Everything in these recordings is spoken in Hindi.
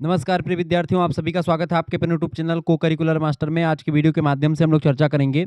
नमस्कार प्रिय विद्यार्थियों, आप सभी का स्वागत है आपके अपने यूट्यूब चैनल को करिकुलर मास्टर में। आज की वीडियो के माध्यम से हम लोग चर्चा करेंगे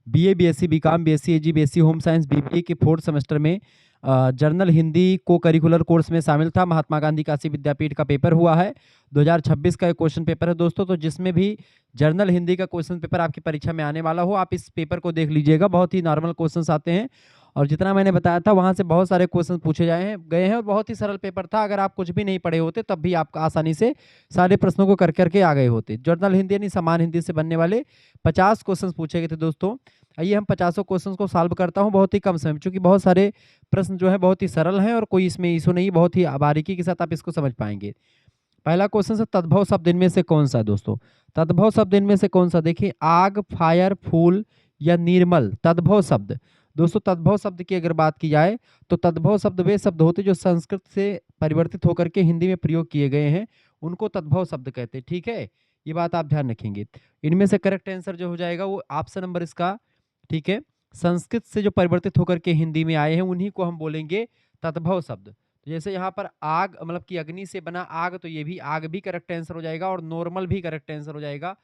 बीए, बीएससी, बीकॉम, बीएससी एजी, बीएससी होम साइंस, बीबीए के फोर्थ सेमेस्टर में जर्नल हिंदी को करिकुलर कोर्स में शामिल था। महात्मा गांधी काशी विद्यापीठ का पेपर हुआ है। 2026 का एक क्वेश्चन पेपर है दोस्तों। तो जिसमें भी जर्नल हिंदी का क्वेश्चन पेपर आपकी परीक्षा में आने वाला हो, आप इस पेपर को देख लीजिएगा। बहुत ही नॉर्मल क्वेश्चंस आते हैं और जितना मैंने बताया था वहाँ से बहुत सारे क्वेश्चन पूछे गए हैं और बहुत ही सरल पेपर था। अगर आप कुछ भी नहीं पढ़े होते तब भी आप आसानी से सारे प्रश्नों को कर करके आ गए होते। जर्नल हिंदी यानी समान हिंदी से बनने वाले 50 क्वेश्चन पूछे गए थे दोस्तों। आइए हम 50 क्वेश्चन को सॉल्व करता हूँ बहुत ही कम समय में, क्योंकि बहुत सारे प्रश्न जो है बहुत ही सरल हैं और कोई इसमें इशू नहीं, बहुत ही बारीकी के साथ आप इसको समझ पाएंगे। पहला क्वेश्चन है तद्भव शब्द इनमें से कौन सा दोस्तों। तद्भव शब्द इनमें से कौन सा, देखिए आग, फायर, फूल या निर्मल। तद्भव शब्द दोस्तों, तद्भव शब्द की अगर बात की जाए तो तद्भव शब्द वे शब्द होते जो संस्कृत से परिवर्तित होकर के हिंदी में प्रयोग किए गए हैं, उनको तद्भव शब्द कहते हैं। ठीक है, ये बात आप ध्यान रखेंगे। इनमें से करेक्ट आंसर जो हो जाएगा वो ऑप्शन नंबर इसका, ठीक है, संस्कृत से जो परिवर्तित होकर के हिंदी में आए हैं उन्हीं को हम बोलेंगे तद्भव शब्द। तो जैसे यहाँ पर आग मतलब कि अग्नि से बना आग, तो ये भी आग भी करेक्ट आंसर हो जाएगा और नॉर्मल भी करेक्ट आंसर हो जाएगा।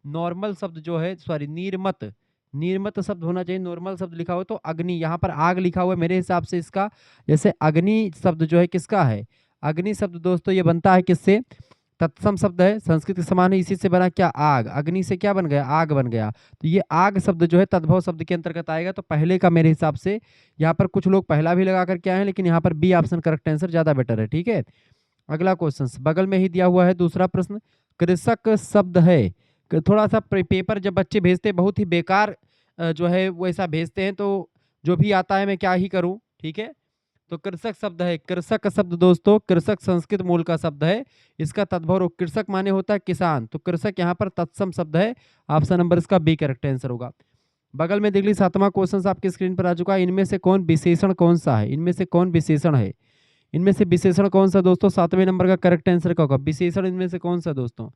नॉर्मल शब्द जो है, सॉरी निर्मत, निर्मत शब्द होना चाहिए। नॉर्मल शब्द लिखा हो तो अग्नि, यहाँ पर आग लिखा हुआ है मेरे हिसाब से इसका, जैसे अग्नि शब्द जो है किसका है, अग्नि शब्द दोस्तों ये बनता है किससे, तत्सम शब्द है, संस्कृत के समान है, इसी से बना क्या, आग। अग्नि से क्या बन गया, आग बन गया। तो ये आग शब्द जो है तद्भव शब्द के अंतर्गत आएगा। तो पहले का मेरे हिसाब से, यहाँ पर कुछ लोग पहला भी लगा करके आए हैं, लेकिन यहाँ पर बी ऑप्शन करेक्ट आंसर ज्यादा बेटर है। ठीक है, अगला क्वेश्चन बगल में ही दिया हुआ है दूसरा प्रश्न। कृषक शब्द है, थोड़ा सा पेपर जब बच्चे भेजते हैं बहुत ही बेकार जो है वो ऐसा भेजते हैं, तो जो भी आता है मैं क्या ही करूं। ठीक है, तो कृषक शब्द है। कृषक शब्द दोस्तों, कृषक संस्कृत मूल का शब्द है। इसका तद्भव कृषक माने होता है किसान, तो कृषक यहाँ पर तत्सम शब्द है। ऑप्शन नंबर इसका बी करेक्ट आंसर होगा। बगल में देख ली सातवां क्वेश्चन आपकी स्क्रीन पर आ चुका है। इनमें से कौन विशेषण कौन सा है, इनमें से कौन विशेषण है, इनमें से विशेषण कौन सा दोस्तों, 7वें नंबर का करेक्ट आंसर क्या होगा, विशेषण इनमें से कौन सा दोस्तों।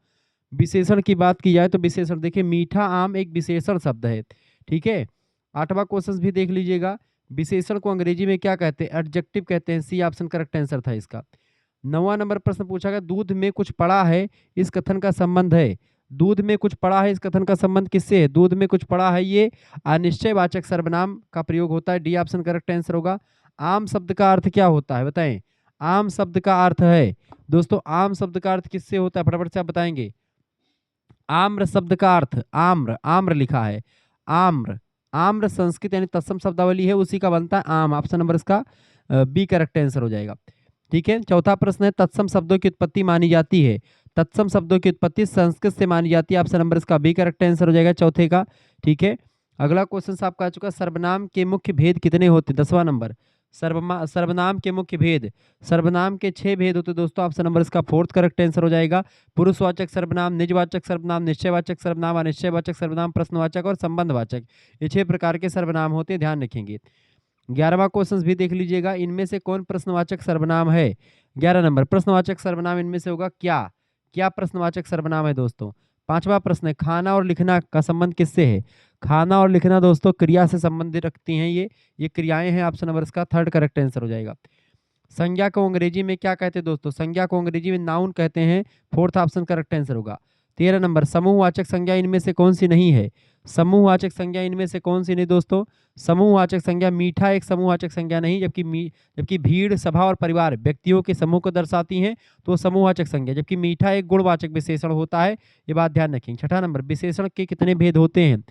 विशेषण की बात की जाए तो विशेषण देखिए मीठा आम एक विशेषण शब्द है। ठीक है, 8वां क्वेश्चन भी देख लीजिएगा। विशेषण को अंग्रेजी में क्या कहते हैं, एडजेक्टिव कहते हैं। सी ऑप्शन करेक्ट आंसर था इसका। 9वां नंबर प्रश्न पूछा गया, दूध में कुछ पड़ा है इस कथन का संबंध है। दूध में कुछ पड़ा है इस कथन का संबंध किससे है, दूध में कुछ पड़ा है ये अनिश्चयवाचक सर्वनाम का प्रयोग होता है। डी ऑप्शन करेक्ट आंसर होगा। आम शब्द का अर्थ क्या होता है बताएं, आम शब्द का अर्थ है दोस्तों, आम शब्द का अर्थ किससे होता है फटाफट से आप बताएंगे। आम्र शब्द का अर्थ, आम्र, आम्र लिखा है, आम्र, आम्र संस्कृत यानी तत्सम शब्दावली है, उसी का बनता है आम। ऑप्शन नंबर इसका बी करेक्ट आंसर हो जाएगा। ठीक है, चौथा प्रश्न है, तत्सम शब्दों की उत्पत्ति मानी जाती है। तत्सम शब्दों की उत्पत्ति संस्कृत से मानी जाती है। ऑप्शन नंबर इसका बी करेक्ट आंसर हो जाएगा चौथे का। ठीक है, अगला क्वेश्चन आपका आ चुका, सर्वनाम के मुख्य भेद कितने होते हैं, 10वां नंबर। सर्वनाम के मुख्य भेद, सर्वनाम के 6 भेद होते दोस्तों। ऑप्शन नंबर इसका फोर्थ करेक्ट आंसर हो जाएगा। पुरुषवाचक सर्वनाम, निजवाचक सर्वनाम, निश्चयवाचक सर्वनाम, अनिश्चयवाचक सर्वनाम, प्रश्नवाचक और संबंधवाचक, ये 6 प्रकार के सर्वनाम होते हैं, ध्यान रखेंगे। 11वां क्वेश्चन भी देख लीजिएगा, इनमें से कौन प्रश्नवाचक सर्वनाम है। 11 नंबर प्रश्नवाचक सर्वनाम इनमें से होगा क्या, क्या प्रश्नवाचक सर्वनाम है दोस्तों। 5वां प्रश्न है, खाना और लिखना का संबंध किससे है। खाना और लिखना दोस्तों क्रिया से संबंधित रखती हैं, ये क्रियाएं हैं। ऑप्शन नंबर इसका थर्ड करेक्ट आंसर हो जाएगा। संज्ञा को अंग्रेजी में क्या कहते हैं दोस्तों, संज्ञा को अंग्रेजी में नाउन कहते हैं। फोर्थ ऑप्शन करेक्ट आंसर होगा। 13 नंबर, समूहवाचक संज्ञा इनमें से कौन सी नहीं है। समूहवाचक संज्ञा इनमें से कौन सी नहीं दोस्तों। समूहवाचक संज्ञा, मीठा एक समूहवाचक संज्ञा नहीं, जबकि भीड़, सभा और परिवार व्यक्तियों के समूह को दर्शाती हैं, तो समूहवाचक संज्ञा। जबकि मीठा एक गुणवाचक विशेषण होता है, ये बात ध्यान रखेंगे। 6ठा नंबर, विशेषण के कितने भेद होते हैं।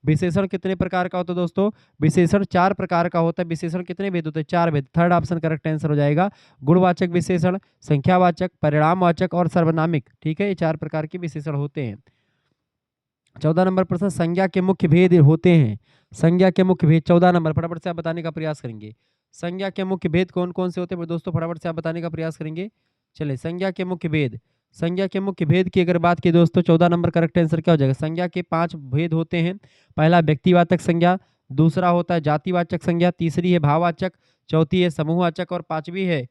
विशेषण कितने प्रकार का होता है दोस्तों, विशेषण 4 प्रकार का होता है। विशेषण कितने भेद होते हैं, 4 भेद। थर्ड ऑप्शन करेक्ट आंसर हो जाएगा। गुणवाचक विशेषण, संख्यावाचक, परिणामवाचक और सर्वनामिक। ठीक है, ये 4 प्रकार के विशेषण होते हैं। 14 नंबर प्रश्न, संज्ञा के मुख्य भेद होते हैं। संज्ञा के मुख्य भेद 14 नंबर, फटाफट से आप बताने का प्रयास करेंगे। संज्ञा के मुख्य भेद कौन कौन से होते हैं दोस्तों, फटाफट से आप बताने का प्रयास करेंगे। चलिए, संज्ञा के मुख्य भेद, संज्ञा के मुख्य भेद की अगर बात की दोस्तों, 14 नंबर करेक्ट आंसर क्या हो जाएगा। संज्ञा के 5 भेद होते हैं। पहला व्यक्तिवाचक संज्ञा, दूसरा होता है जातिवाचक संज्ञा, तीसरी है भाववाचक, चौथी है समूहवाचक और 5वीं है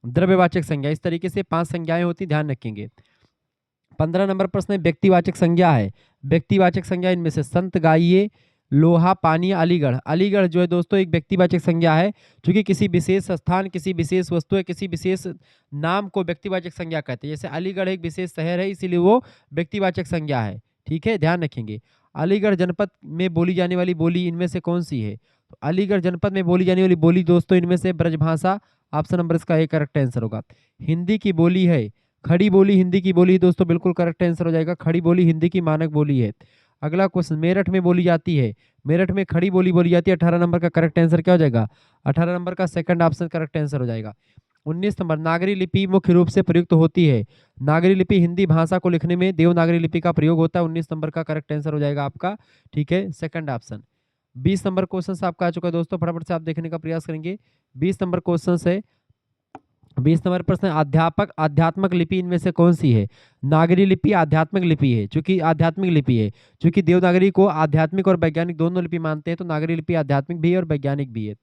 द्रव्यवाचक संज्ञा। इस तरीके से 5 संज्ञाएं होती, ध्यान रखेंगे। 15 नंबर प्रश्न व्यक्तिवाचक संज्ञा है। व्यक्तिवाचक संज्ञा इनमें से संत, गाइए, लोहा, पानी, अलीगढ़। अलीगढ़ जो है दोस्तों एक व्यक्तिवाचक संज्ञा है, जो कि किसी विशेष स्थान, किसी विशेष वस्तु या किसी विशेष नाम को व्यक्तिवाचक संज्ञा कहते हैं। जैसे अलीगढ़ एक विशेष शहर है, इसीलिए वो व्यक्तिवाचक संज्ञा है। ठीक है, ध्यान रखेंगे। अलीगढ़ जनपद में बोली जाने वाली बोली इनमें से कौन सी है? तो अलीगढ़ जनपद में बोली जाने वाली बोली दोस्तों इनमें से ब्रजभाषा, ऑप्शन नंबर इसका ए करेक्ट आंसर होगा। हिंदी की बोली है, खड़ी बोली हिंदी की बोली दोस्तों, बिल्कुल करेक्ट आंसर हो जाएगा। खड़ी बोली हिंदी की मानक बोली है। अगला क्वेश्चन, मेरठ में बोली जाती है, मेरठ में खड़ी बोली बोली जाती है। 18 नंबर का करेक्ट आंसर क्या हो जाएगा? 18 नंबर का सेकंड ऑप्शन करेक्ट आंसर हो जाएगा। 19 नंबर, नागरी लिपि मुख्य रूप से प्रयुक्त होती है। नागरी लिपि हिंदी भाषा को लिखने में देवनागरी लिपि का प्रयोग होता है। 19 नंबर का करेक्ट आंसर हो जाएगा आपका। ठीक है, सेकंड ऑप्शन। 20 नंबर क्वेश्चन आपका आ चुका है दोस्तों, फटाफट से आप देखने का प्रयास करेंगे। 20 नंबर क्वेश्चन है, 20 नंबर प्रश्न, अध्यापक आध्यात्मक लिपि इनमें से कौन सी है? नागरी लिपि आध्यात्मिक लिपि है, चूंकि आध्यात्मिक लिपि है, चूंकि देवनागरी को आध्यात्मिक और वैज्ञानिक दोनों लिपि मानते हैं, तो नागरी लिपि आध्यात्मिक भी है और वैज्ञानिक भी है।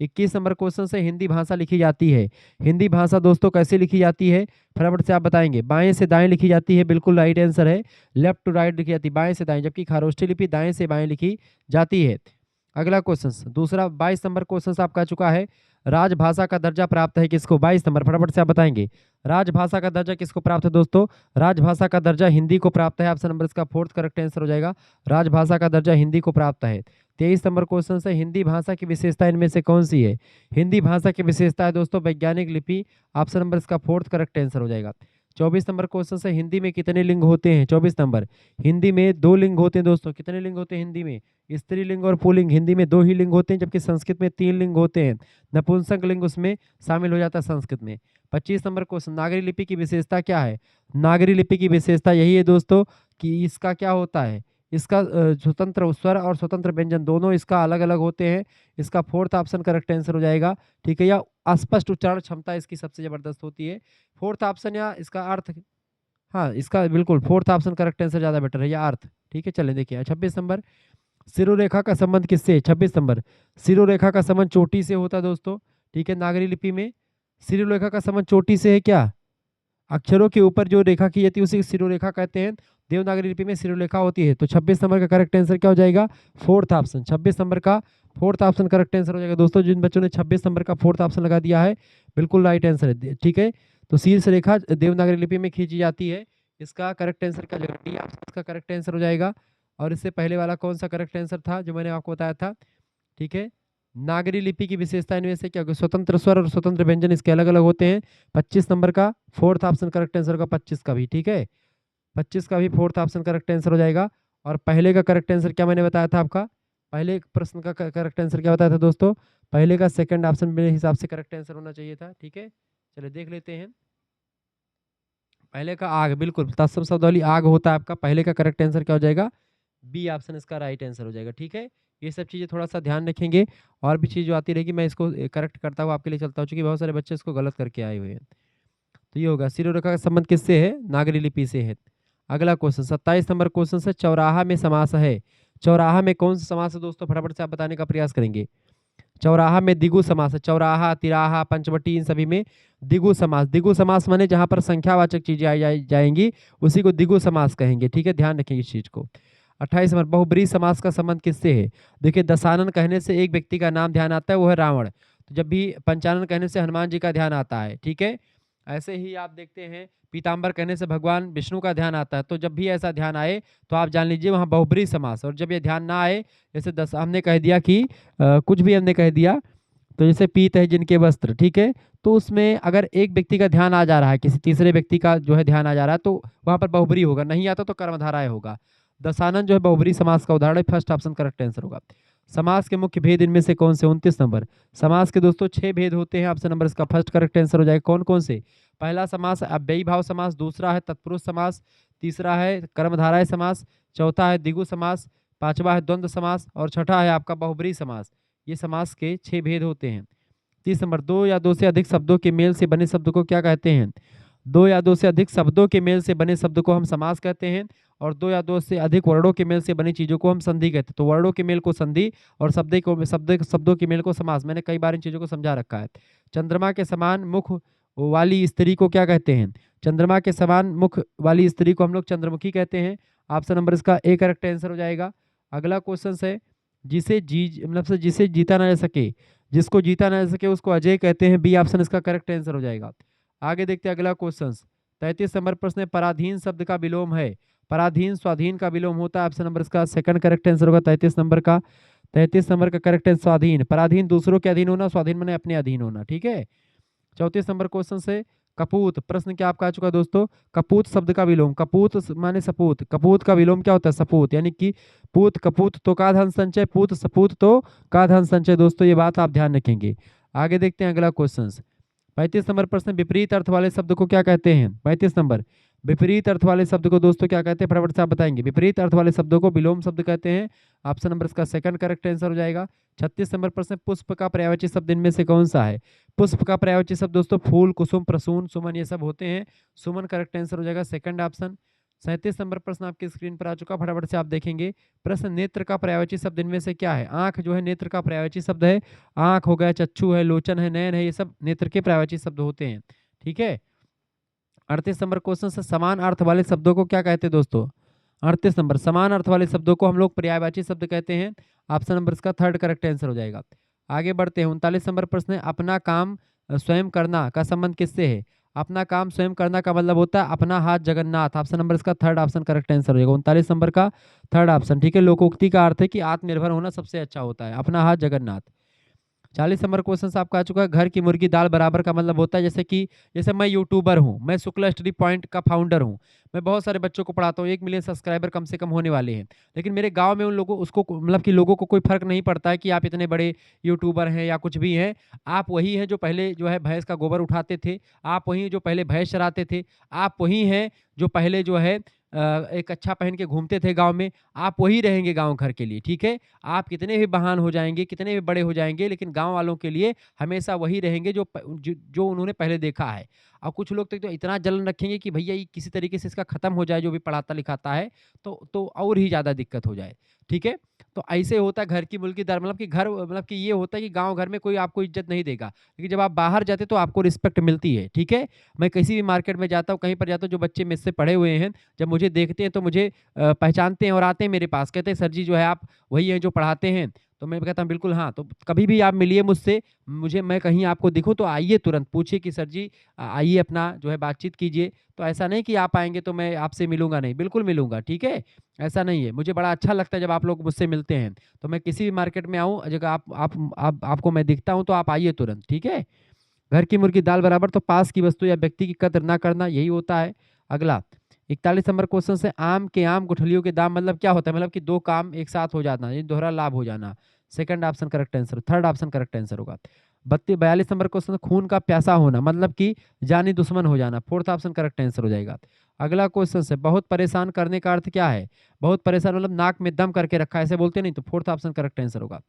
21 नंबर क्वेश्चन से, हिंदी भाषा लिखी जाती है। हिंदी भाषा दोस्तों कैसे लिखी जाती है? फटाफट से आप बताएंगे। बाएं से दाएं लिखी जाती है, बिल्कुल राइट आंसर है। लेफ्ट टू राइट लिखी जाती है, बाएं से दाएं, जबकि खारोष्ठी लिपि दाएं से बाएं लिखी जाती है। अगला क्वेश्चन दूसरा, 22 नंबर क्वेश्चन आपका चुका है, राजभाषा का दर्जा प्राप्त है किसको? 22 नंबर, फटाफट से आप बताएंगे। राजभाषा का दर्जा किसको प्राप्त है दोस्तों? राजभाषा का दर्जा हिंदी को प्राप्त है। ऑप्शन नंबर इसका फोर्थ करेक्ट आंसर हो जाएगा। राजभाषा का दर्जा हिंदी को प्राप्त है। 23 नंबर क्वेश्चन से, हिंदी भाषा की विशेषता इनमें से कौन सी है? हिंदी भाषा की विशेषता है दोस्तों वैज्ञानिक लिपि। ऑप्शन नंबर इसका फोर्थ करेक्ट आंसर हो जाएगा। 24 नंबर क्वेश्चन से, हिंदी में कितने लिंग होते हैं? 24 नंबर, हिंदी में 2 लिंग होते हैं दोस्तों। कितने लिंग होते हैं हिंदी में? स्त्रीलिंग और पुल्लिंग। हिंदी में 2 ही लिंग होते हैं, जबकि संस्कृत में 3 लिंग होते हैं। नपुंसक लिंग उसमें शामिल हो जाता है संस्कृत में। 25 नंबर क्वेश्चन, नागरी लिपि की विशेषता क्या है? नागरी लिपि की विशेषता यही है दोस्तों कि इसका क्या होता है, इसका स्वतंत्र स्वर और स्वतंत्र व्यंजन दोनों इसका अलग अलग होते हैं। इसका फोर्थ ऑप्शन करेक्ट आंसर हो जाएगा। ठीक है, या अस्पष्ट उच्चारण क्षमता इसकी सबसे जबरदस्त होती है। फोर्थ ऑप्शन या इसका अर्थ, हाँ इसका बिल्कुल फोर्थ ऑप्शन करेक्ट आंसर ज़्यादा बेटर है, या अर्थ। ठीक है, चलें देखिए। 26 नंबर, सिरोरेखा का संबंध किससे है? 26 नंबर, सिरोरेखा का संबंध चोटी से होता है दोस्तों। ठीक है, नागरी लिपि में सिरोरेखा का संबंध चोटी से है। क्या? अक्षरों के ऊपर जो रेखा की जाती है उसे सिरोरेखा कहते हैं। देवनागरी लिपि में सिरोरेखा होती है। तो 26 नंबर का करेक्ट आंसर क्या हो जाएगा? Fourth option. 26 नंबर का फोर्थ ऑप्शन करेक्ट आंसर हो जाएगा दोस्तों। जिन बच्चों ने 26 नंबर का फोर्थ ऑप्शन लगा दिया है, बिल्कुल राइट आंसर है। ठीक है, तो शीर्ष रेखा देवनागरी लिपि में खींची जाती है। इसका करेक्ट आंसर क्या हो जाएगा? डी ऑप्शन इसका करेक्ट आंसर हो जाएगा। और इससे पहले वाला कौन सा करेक्ट आंसर था जो मैंने आपको बताया था? ठीक है, नागरी लिपि की विशेषता इनमें से क्या होगी? स्वतंत्र स्वर और स्वतंत्र व्यंजन इसके अलग अलग होते हैं। 25 नंबर का फोर्थ ऑप्शन करेक्ट आंसर होगा, 25 का भी। ठीक है, 25 का भी फोर्थ ऑप्शन करेक्ट आंसर हो जाएगा। और पहले का करेक्ट आंसर क्या मैंने बताया था आपका? पहले प्रश्न का करेक्ट आंसर क्या बताया था दोस्तों? पहले का सेकंड ऑप्शन मेरे हिसाब से करेक्ट आंसर होना चाहिए था। ठीक है, चलिए देख लेते हैं। पहले का आग, बिल्कुल तत्सम शब्दावली आग होता है आपका। पहले का करेक्ट आंसर क्या हो जाएगा? बी ऑप्शन इसका राइट आंसर हो जाएगा। ठीक है, ये सब चीज़ें थोड़ा सा ध्यान रखेंगे। और भी चीज़ जो आती रहेगी मैं इसको करेक्ट करता हुआ आपके लिए चलता हूँ, क्योंकि बहुत सारे बच्चे इसको गलत करके आए हुए हैं। तो ये होगा, सिरोरेखा का संबंध किससे है? नागरी लिपि से है। अगला क्वेश्चन 27 नंबर क्वेश्चन से, चौराहा में समास है। चौराहा में कौन सा समास है दोस्तों? फटाफट से आप बताने का प्रयास करेंगे। चौराहा में द्विगु समास है। चौराहा, तिराहा, पंचवटी, इन सभी में द्विगु समास। द्विगु समास माने जहां पर संख्यावाचक चीजें आई जाएंगी उसी को द्विगु समास कहेंगे। ठीक है, ध्यान रखेंगे इस चीज को। 28 नंबर, बहुब्रीहि समास का संबंध किससे है? देखिए, दशानन कहने से एक व्यक्ति का नाम ध्यान आता है, वो है रावण। तो जब भी पंचानन कहने से हनुमान जी का ध्यान आता है। ठीक है, ऐसे ही आप देखते हैं पीताम्बर कहने से भगवान विष्णु का ध्यान आता है। तो जब भी ऐसा ध्यान आए तो आप जान लीजिए वहाँ बहुब्रीहि समास। और जब ये ध्यान ना आए, जैसे हमने कह दिया कि कुछ भी हमने कह दिया, तो जैसे पीत है जिनके वस्त्र, ठीक है, तो उसमें अगर एक व्यक्ति का ध्यान आ जा रहा है, किसी तीसरे व्यक्ति का जो है ध्यान आ जा रहा है, तो वहाँ पर बहुब्रीहि होगा। नहीं आता तो कर्मधारय होगा। दशानन जो है बहुब्रीहि समास का उदाहरण है। फर्स्ट ऑप्शन करेक्ट आंसर होगा। समास के मुख्य भेद इनमें से कौन से? 29 नंबर, समास के दोस्तों 6 भेद होते हैं। ऑप्शन नंबर इसका फर्स्ट करेक्ट आंसर हो जाएगा। कौन कौन से? पहला समास अव्ययी भाव समास, दूसरा है तत्पुरुष समास, तीसरा है कर्मधारय समास, चौथा है द्विगु समास, पांचवा है द्वंद्व समास, और छठा है आपका बहुब्रीहि समास। ये समास के 6 भेद होते हैं। 30 नंबर, दो या दो से अधिक शब्दों के मेल से बने शब्द को क्या कहते हैं? दो या दो से अधिक शब्दों के मेल से बने शब्द को हम समास कहते हैं। और दो या दो से अधिक वर्णों के मेल से बनी चीजों को हम संधि कहते हैं। तो वर्णों के मेल को संधि और शब्दों के मेल को समास। मैंने कई बार इन चीजों को समझा रखा है। चंद्रमा के समान मुख वाली स्त्री को क्या कहते हैं? चंद्रमा के समान मुख वाली स्त्री को हम लोग चंद्रमुखी कहते हैं। ऑप्शन नंबर इसका ए करेक्ट आंसर हो जाएगा। अगला क्वेश्चन है जिसे जीता ना जा सके, जिसको जीता ना जा सके उसको अजय कहते हैं। बी ऑप्शन इसका करेक्ट आंसर हो जाएगा। आगे देखते हैं अगला क्वेश्चन। 33 नंबर प्रश्न है, पराधीन शब्द का विलोम है। पराधीन स्वाधीन का विलोम होता है। ऑप्शन नंबर इसका सेकंड करेक्ट आंसर होगा 33 नंबर का। 33 नंबर का करेक्ट आंसर स्वाधीन। पराधीन दूसरों के अधीन होना, स्वाधीन माने अपने अधीन होना। ठीक है। 34 नंबर क्वेश्चन से कपूत प्रश्न क्या आपका आ चुका है दोस्तों। कपूत शब्द का विलोम, कपूत माने सपूत, कपूत का विलोम क्या होता है सपूत, यानी कि पूत कपूत तो का धन संचय, पूत सपूत तो का धन संचय। दोस्तों ये बात आप ध्यान रखेंगे। आगे देखते हैं अगला क्वेश्चन। 35 नंबर प्रश्न, विपरीत अर्थ वाले शब्द को क्या कहते हैं। 35 नंबर, विपरीत अर्थ वाले शब्द को दोस्तों क्या कहते हैं, फटाफट से आप बताएंगे। विपरीत अर्थ वाले शब्दों को विलोम शब्द कहते हैं। ऑप्शन नंबर इसका सेकंड करेक्ट आंसर हो जाएगा। 36 नंबर प्रश्न, पुष्प का पर्यायवाची शब्द इनमें से कौन सा है। पुष्प का पर्यायवाची शब्द दोस्तों फूल, कुसुम, प्रसून, सुमन ये सब होते हैं। सुमन करेक्ट आंसर हो जाएगा, सेकंड ऑप्शन। 37 नंबर प्रश्न आपकी स्क्रीन पर आ चुका, फटाफट से आप देखेंगे। प्रश्न, नेत्र का पर्यायवाची शब्द इनमें से क्या है। आंख जो है नेत्र का पर्यायवाची शब्द है। आंख हो गया, चक्षु है, लोचन है, नयन है, ये सब नेत्र के पर्यायवाची शब्द होते हैं। ठीक है। 38 नंबर क्वेश्चन से, समान अर्थ वाले शब्दों को क्या कहते हैं दोस्तों। 38 नंबर, समान अर्थ वाले शब्दों को हम लोग पर्यायवाची शब्द कहते हैं। ऑप्शन नंबर इसका थर्ड करेक्ट आंसर हो जाएगा। आगे बढ़ते हैं। 39 नंबर प्रश्न है, अपना काम स्वयं करना का संबंध किससे है। अपना काम स्वयं करना का मतलब होता है अपना हाथ जगन्नाथ। ऑप्शन नंबर इसका थर्ड ऑप्शन करेक्ट आंसर हो जाएगा। 39 नंबर का थर्ड ऑप्शन। ठीक है। लोकोक्ति का अर्थ है कि आत्मनिर्भर होना सबसे अच्छा होता है, अपना हाथ जगन्नाथ। 40 नंबर क्वेश्चन आपका आ चुका है, घर की मुर्गी दाल बराबर का मतलब होता है जैसे मैं यूट्यूबर हूँ, मैं शुक्ला स्टडी पॉइंट का फाउंडर हूँ, मैं बहुत सारे बच्चों को पढ़ाता हूँ, 1 मिलियन सब्सक्राइबर कम से कम होने वाले हैं, लेकिन मेरे गांव में उन लोगों उसको मतलब कि लोगों को कोई फर्क नहीं पड़ता है कि आप इतने बड़े यूट्यूबर हैं या कुछ भी हैं। आप वही हैं जो पहले जो है भैंस का गोबर उठाते थे, आप वही जो पहले भैंस चराते थे, आप वही हैं जो पहले जो है एक अच्छा पहन के घूमते थे गांव में, आप वही रहेंगे गांव घर के लिए। ठीक है। आप कितने भी बहान हो जाएंगे, कितने भी बड़े हो जाएंगे, लेकिन गांव वालों के लिए हमेशा वही रहेंगे जो उन्होंने पहले देखा है। और कुछ लोग तो इतना जलन रखेंगे कि भैया ये किसी तरीके से इसका खत्म हो जाए जो भी पढ़ाता लिखाता है, तो और ही ज़्यादा दिक्कत हो जाए। ठीक है। तो ऐसे होता है घर की मुल्की दर, मतलब कि घर मतलब कि ये होता है कि गांव घर में कोई आपको इज्जत नहीं देगा, लेकिन जब आप बाहर जाते तो आपको रिस्पेक्ट मिलती है। ठीक है। मैं किसी भी मार्केट में जाता हूँ, कहीं पर जाता हूँ, जो बच्चे मुझसे पढ़े हुए हैं जब मुझे देखते हैं तो मुझे पहचानते हैं और आते हैं मेरे पास, कहते हैं सर जी जो है आप वही हैं जो पढ़ाते हैं। तो मैं कहता हूँ बिल्कुल हाँ। तो कभी भी आप मिलिए मुझसे, मैं कहीं आपको दिखूँ तो आइए, तुरंत पूछिए कि सर जी आइए, अपना जो है बातचीत कीजिए। तो ऐसा नहीं कि आप आएंगे तो मैं आपसे मिलूंगा नहीं, बिल्कुल मिलूंगा। ठीक है। ऐसा नहीं है, मुझे बड़ा अच्छा लगता है जब आप लोग मुझसे मिलते हैं। तो मैं किसी भी मार्केट में आऊँ, अगर आपको मैं दिखता हूँ तो आप आइए तुरंत। ठीक है। घर की मुर्गी दाल बराबर, तो पास की वस्तु या व्यक्ति की कदर ना करना, यही होता है। अगला 41 नंबर क्वेश्चन से, आम गुठलियों के दाम मतलब क्या होता है, मतलब कि दो काम एक साथ हो जाना, ये दोहरा लाभ हो जाना। Second option correct answer, third option correct answer होगा। 42 नंबर क्वेश्चन, खून का प्यासा होना मतलब कि जानी दुश्मन हो जाना, फोर्थ ऑप्शन करेक्ट आंसर हो जाएगा। अगला क्वेश्चन से, बहुत परेशान करने का अर्थ क्या है। बहुत परेशान मतलब नाक में दम करके रखा, ऐसे बोलते नहीं, तो फोर्थ ऑप्शन करेक्ट आंसर होगा।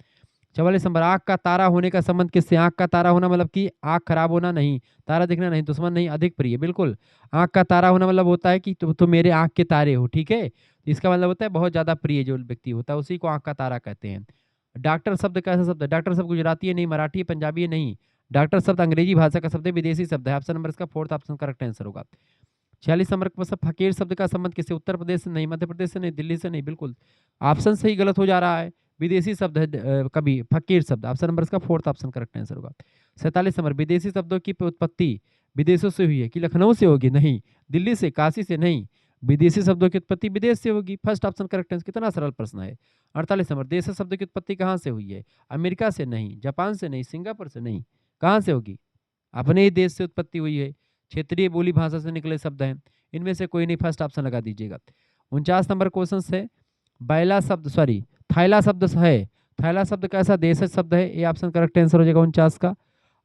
44 नंबर, आंख का तारा होने का संबंध किससे। आंख का तारा होना मतलब कि आंख खराब होना नहीं, तारा दिखना नहीं, दुश्मन नहीं, अधिक प्रिय। बिल्कुल। आंख का तारा होना मतलब होता है कि तुम मेरे आंख के तारे हो। ठीक है। इसका मतलब होता है बहुत ज्यादा प्रिय जो व्यक्ति होता है उसी को आंख का तारा कहते हैं। डॉक्टर शब्द कैसा शब्द है। डॉक्टर शब्द गुजराती है नहीं, मराठी है, पंजाबी है नहीं। डॉक्टर शब्द अंग्रेजी भाषा का शब्द है, विदेशी शब्द है। ऑप्शन नंबर इसका फोर्थ ऑप्शन करेक्ट आंसर होगा। 46 नंबर का फकीर शब्द का संबंध किससे। उत्तर प्रदेश से नहीं, मध्य प्रदेश से नहीं, दिल्ली से नहीं, बिल्कुल ऑप्शन सही गलत हो जा रहा है। विदेशी शब्द है कभी फकीर शब्द। ऑप्शन नंबर इसका फोर्थ ऑप्शन करेक्ट आंसर होगा। 47 नंबर, विदेशी शब्दों की उत्पत्ति विदेशों से हुई है कि लखनऊ से होगी, नहीं। दिल्ली से, काशी से, नहीं। विदेशी शब्दों की उत्पत्ति विदेश से होगी, फर्स्ट ऑप्शन करेक्ट आंसर। कितना सरल प्रश्न है। 48 नंबर, देश शब्द की उत्पत्ति कहाँ से हुई है। अमेरिका से नहीं, जापान से नहीं, सिंगापुर से नहीं, कहाँ से होगी। अपने ही देश से उत्पत्ति हुई है, क्षेत्रीय बोली भाषा से निकले शब्द हैं। इनमें से कोई नहीं, फर्स्ट ऑप्शन लगा दीजिएगा। 49 नंबर क्वेश्चन से, बैला शब्द सॉरी थैला शब्द है, थैला शब्द कैसा देशज शब्द है, ये ऑप्शन करेक्ट आंसर हो जाएगा 49 का।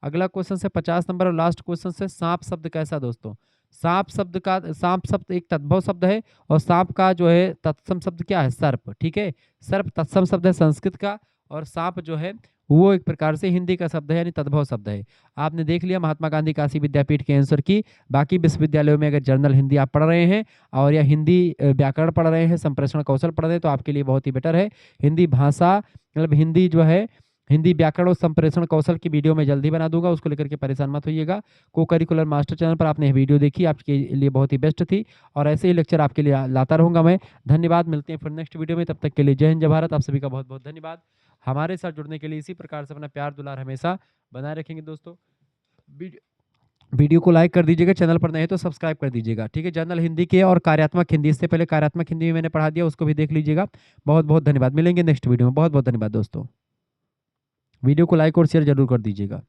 अगला क्वेश्चन से 50 नंबर और लास्ट क्वेश्चन से, सांप शब्द कैसा दोस्तों। सांप शब्द एक तद्भव शब्द है, और सांप का जो है तत्सम शब्द क्या है, सर्प। ठीक है। सर्प तत्सम शब्द है संस्कृत का, और सांप जो है वो एक प्रकार से हिंदी का शब्द है, यानी तद्भव शब्द है। आपने देख लिया महात्मा गांधी काशी विद्यापीठ के आंसर की। बाकी विश्वविद्यालयों में अगर जर्नल हिंदी आप पढ़ रहे हैं और या हिंदी व्याकरण पढ़ रहे हैं, संप्रेषण कौशल पढ़ रहे हैं, तो आपके लिए बहुत ही बेटर है। हिंदी भाषा मतलब हिंदी जो है, हिंदी व्याकरण और संप्रेषण कौशल की वीडियो मैं जल्दी बना दूंगा, उसको लेकर के परेशान मत होइएगा। को करिकुलर मास्टर चैनल पर आपने यह वीडियो देखी, आपके लिए बहुत ही बेस्ट थी, और ऐसे ही लेक्चर आपके लिए लाता रहूंगा मैं। धन्यवाद, मिलते हैं फिर नेक्स्ट वीडियो में, तब तक के लिए जय हिंद जय भारत। आप सभी का बहुत बहुत धन्यवाद। हमारे साथ जुड़ने के लिए इसी प्रकार से अपना प्यार दुलार हमेशा बनाए रखेंगे दोस्तों। वीडियो को लाइक कर दीजिएगा, चैनल पर नए हैं तो सब्सक्राइब कर दीजिएगा, ठीक है। जनरल हिंदी के और कार्यात्मक हिंदी, इससे पहले कार्यात्मक हिंदी में मैंने पढ़ा दिया, उसको भी देख लीजिएगा। बहुत बहुत धन्यवाद, मिलेंगे नेक्स्ट वीडियो में। बहुत बहुत धन्यवाद दोस्तों, वीडियो को लाइक और शेयर जरूर कर दीजिएगा।